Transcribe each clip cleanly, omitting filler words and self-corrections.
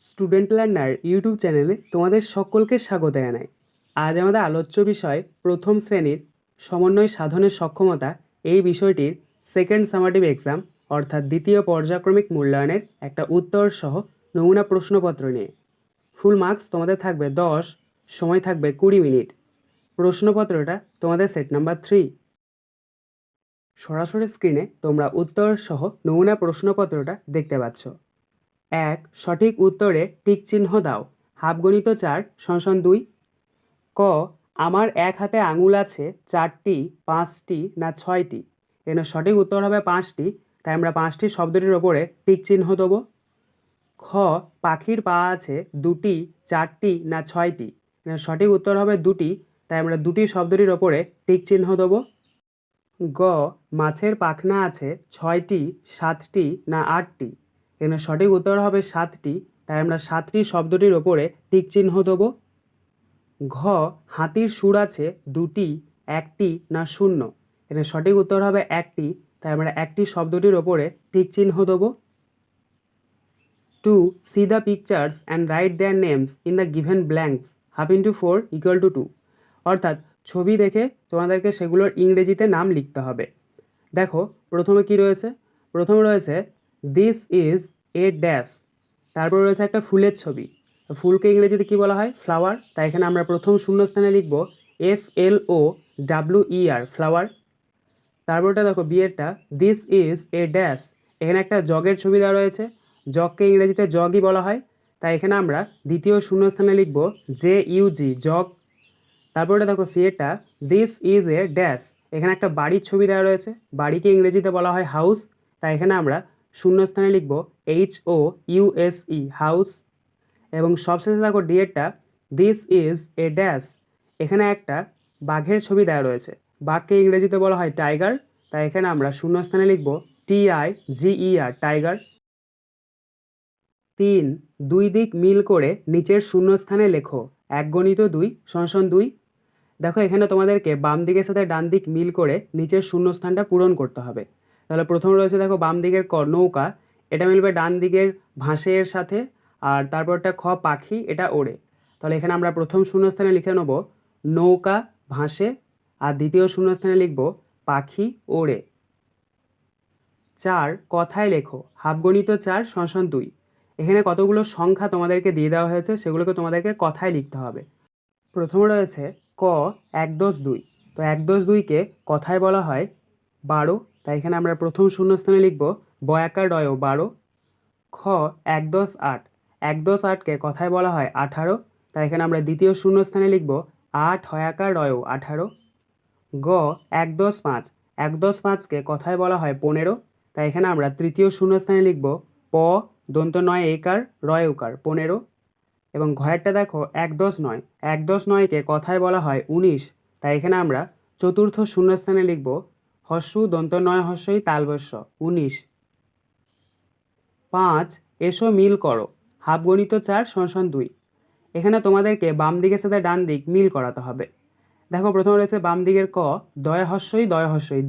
Student learner YouTube চ্যানেলে তোমাদের সকলকে স্বাগত জানাই। আজ আমাদের আলোচ্য বিষয় প্রথম শ্রেণীর সমন্বয় সাধনের সক্ষমতা এই বিষয়টির সেকেন্ড সামাটিভ এক্সাম অর্থাৎ দ্বিতীয় পর্যায়ক্রমিক মূল্যায়নের একটা উত্তর সহ নমুনা প্রশ্নপত্র নিয়ে। ফুল মার্কস তোমাদের থাকবে 10, সময় থাকবে 20 মিনিট। প্রশ্নপত্রটা তোমাদের সেট নাম্বার 3। সরাসরি স্ক্রিনে তোমরা উত্তর সহ নমুনা প্রশ্নপত্রটা দেখতে পাচ্ছ। 1. সঠিক উত্তরে টিক চিহ্ন দাও। হাফগণিত 4 = 2। ক. আমার এক হাতে আঙুল আছে 4টি, 5টি না 6টি? এখানে সঠিক উত্তর হবে 5টি, তাই আমরা 5টি শব্দটির ওপরে টিক চিহ্ন দেবো। খ. পাখির পা আছে 2টি, 4টি না 6টি? এখানে সঠিক উত্তর হবে 2টি, তাই আমরা 2টি শব্দটির ওপরে টিক চিহ্ন দেবো। গ. মাছের পাখনা আছে 6টি, 7টি না 8টি? এখানে সঠিক উত্তর হবে 7টি, তাই আমরা 7টি শব্দটির ওপরে টিক চিহ্ন দেবো। ঘ. হাতির সুর আছে 2টি, 1টি না 0? এখানে সঠিক উত্তর হবে 1টি, তাই আমরা 1টি শব্দটির ওপরে টিক চিহ্ন দেবো। 2. See the pictures and write their names in the given blanks. half into 4 = 2. অর্থাৎ ছবি দেখে তোমাদেরকে সেগুলোর ইংরেজিতে নাম লিখতে হবে। দেখো প্রথমে কি রয়েছে, প্রথমে রয়েছে দিস ইজ এ ড্যাশ, তারপর রয়েছে একটা ফুলের ছবি। ফুলকে ইংরেজিতে কি বলা হয়? ফ্লাওয়ার। তাই এখানে আমরা প্রথম শূন্যস্থানে লিখব FLOWER, ফ্লাওয়ার। তারপরটা দেখো বিয়েরটা দিস ইজ এ ড্যাশ, এখানে একটা জগের ছবি দেওয়া রয়েছে। জগকে ইংরেজিতে জগই বলা হয়, তাই এখানে আমরা দ্বিতীয় শূন্যস্থানে লিখব JUG, জগ। তারপরে দেখো সিয়েরটা দিস ইজ এ ড্যাশ, এখানে একটা বাড়ির ছবি দেওয়া রয়েছে। বাড়িকে ইংরেজিতে বলা হয় হাউস, তাই এখানে আমরা শূন্যস্থানে লিখব HOUSE, হাউস। এবং সবশেষে দেখো ডিএরটা দিস ইজ এ ড্যাশ, এখানে একটা বাঘের ছবি দেওয়া রয়েছে। বাঘকে ইংরেজিতে বলা হয় টাইগার, তাই এখানে আমরা শূন্যস্থানে লিখব TIGER, টাইগার। 3. দুই দিক মিল করে নিচের শূন্যস্থানে লেখো 1 × 2 = 2। দেখো এখানে তোমাদেরকে বাম দিকের সাথে ডান দিক মিল করে নিচের শূন্যস্থানটা পূরণ করতে হবে। তাহলে প্রথম রয়েছে দেখো বাম দিকের ক নৌকা, এটা মিলবে ডান দিকের ভাসে-এর সাথে। আর তারপরটা খ পাখি, এটা ওড়ে। তাহলে এখানে আমরা প্রথম শূন্যস্থানে লিখে নেব নৌকা ভাসে, আর দ্বিতীয় শূন্যস্থানে লিখব পাখি ওড়ে। 4. কথায় লেখো হাফগণিত 4 = 2। এখানে কতগুলো সংখ্যা তোমাদেরকে দিয়ে দেওয়া হয়েছে, সেগুলোকে তোমাদেরকে কথায় লিখতে হবে। প্রথমে রয়েছে ক 1-2, তো 1-2কে কথায় বলা হয় 12, তাই এখানে আমরা প্রথম শূন্যস্থানে লিখব বয়াকার ডয় 12। খ 1-8, 1-8কে কথায় বলা হয় 18, তাই এখানে আমরা দ্বিতীয় শূন্যস্থানে লিখব 8 হয়াকার ডয় 18। গ 1-5, 1-5কে কথায় বলা হয় 15, তাই এখানে আমরা তৃতীয় শূন্যস্থানে লিখব প দন্ত নয় একার রয় উকার 15। এবং ঘয়েরটা দেখো 1-9, 1-9কে কথায় বলা হয় 19, তাই এখানে আমরা চতুর্থ শূন্যস্থানে লিখব হস্যু দন্ত নয় হস্যই তালবস্য 19। 5. এসো মিল করো হাফগণিত 4 = 2। এখানে তোমাদেরকে বাম দিকের সাথে ডান দিক মিল করাতে হবে। দেখো প্রথমে রয়েছে বাম দিকের ক দয় হস্যই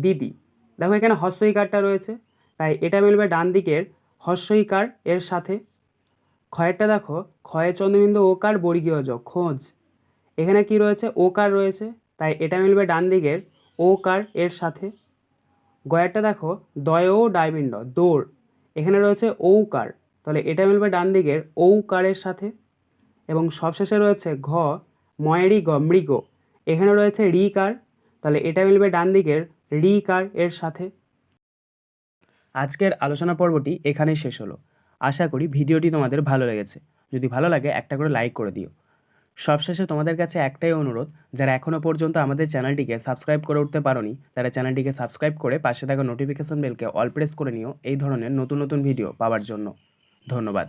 দিদি। দেখো এখানে হস্যইকারটা রয়েছে, তাই এটা মিলবে ডান দিকের হস্যইকার এর সাথে। ক্ষয়েরটা দেখো ক্ষয়ে চন্দ্রবিন্দু ওকার বর্গীয় জ খোঁজ, এখানে কি রয়েছে ওকার রয়েছে, তাই এটা মিলবে ডান দিকের ওকার এর সাথে। গয়েরটা দেখো দয় ও ডাইবিন্ড দৌড়, এখানে রয়েছে ঔকার, তাহলে এটা মিলবে ডান দিকের ঔকারের সাথে। এবং সবশেষে রয়েছে ঘ ময়েরই গ মৃগ, এখানে রয়েছে রিকার, তাহলে এটা মিলবে ডান দিকের রিকার এর সাথে। আজকের আলোচনা পর্বটি এখানেই শেষ হলো। আশা করি ভিডিওটি তোমাদের ভালো লেগেছে। যদি ভালো লাগে একটা করে লাইক করে দিও। সবশেষে তোমাদের কাছে একটাই অনুরোধ, যারা এখনও পর্যন্ত আমাদের চ্যানেলটিকে সাবস্ক্রাইব করে উঠতে পারোনি, তারা চ্যানেলটিকে সাবস্ক্রাইব করে পাশে থাকা নোটিফিকেশন বেলকে অল প্রেস করে নিও এই ধরনের নতুন নতুন ভিডিও পাওয়ার জন্য। ধন্যবাদ।